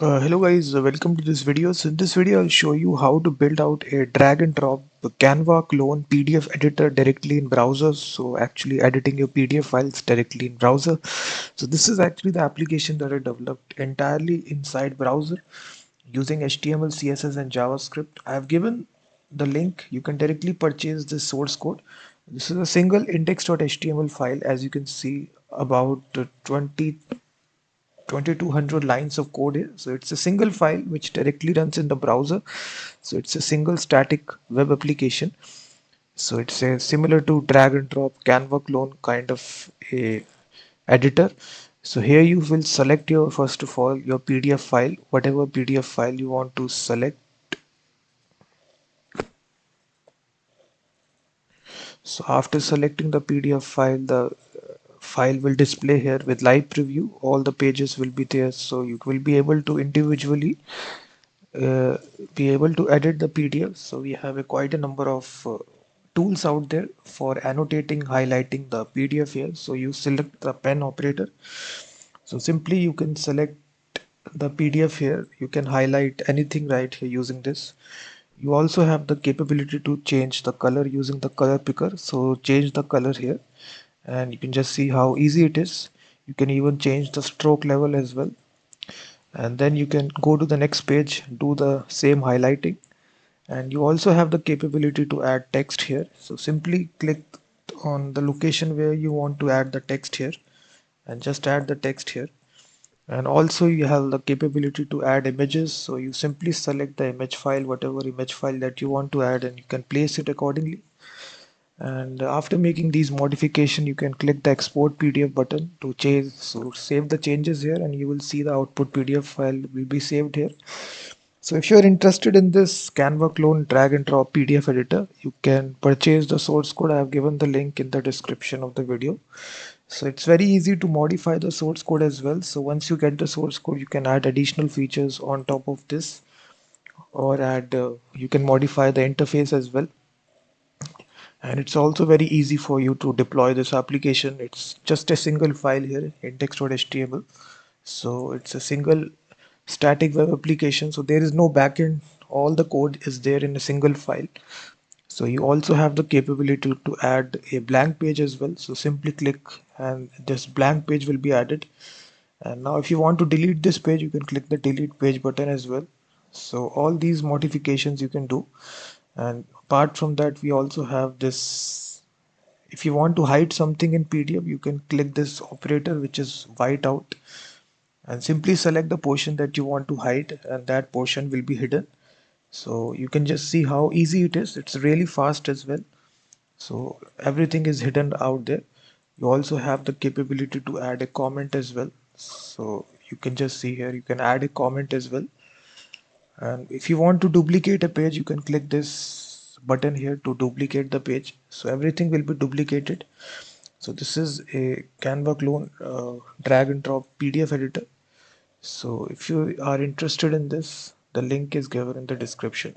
Hello guys, welcome to this video. So in this video I'll show you how to build out a drag and drop Canva clone PDF editor directly in browser. So actually editing your PDF files directly in browser. So this is actually the application that I developed entirely inside browser using HTML, CSS and JavaScript. I have given the link. You can directly purchase this source code. This is a single index.html file, as you can see, about 2200 lines of code here. So it's a single file which directly runs in the browser. So it's a single static web application. So it's a similar to drag and drop Canva clone kind of a editor. So here you will select your, first of all, your PDF file, whatever PDF file you want to select. So after selecting the PDF file, the file will display here with live preview. All the pages will be there, so you will be able to individually uh, be able to edit the PDF. So we have quite a number of tools out there for annotating, highlighting the PDF here. So you select the pen operator. So simply you can select the PDF here. You can highlight anything right here using this. You also have the capability to change the color using the color picker. So change the color here and you can just see how easy it is. You can even change the stroke level as well, and then you can go to the next page, do the same highlighting, and you also have the capability to add text here. So simply click on the location where you want to add the text here and just add the text here. And also you have the capability to add images. So you simply select the image file, whatever image file that you want to add, and you can place it accordingly. And after making these modification, you can click the export PDF button to change. So save the changes here and you will see the output PDF file will be saved here. So if you're interested in this Canva clone drag and drop PDF editor, you can purchase the source code. I have given the link in the description of the video. So it's very easy to modify the source code as well. So once you get the source code, you can add additional features on top of this, or add you can modify the interface as well. And it's also very easy for you to deploy this application. It's just a single file here, index.html. So it's a single static web application, so there is no backend. All the code is there in a single file. So you also have the capability to add a blank page as well. So simply click and this blank page will be added. And now if you want to delete this page, you can click the delete page button as well. So all these modifications you can do. And apart from that, we also have this. If you want to hide something in PDF, you can click this operator which is white out and simply select the portion that you want to hide, and that portion will be hidden. So you can just see how easy it is. It's really fast as well. So everything is hidden out there. You also have the capability to add a comment as well. So you can just see here, you can add a comment as well. And if you want to duplicate a page, you can click this button here to duplicate the page. So everything will be duplicated. So this is a Canva clone drag and drop PDF editor. So if you are interested in this, the link is given in the description.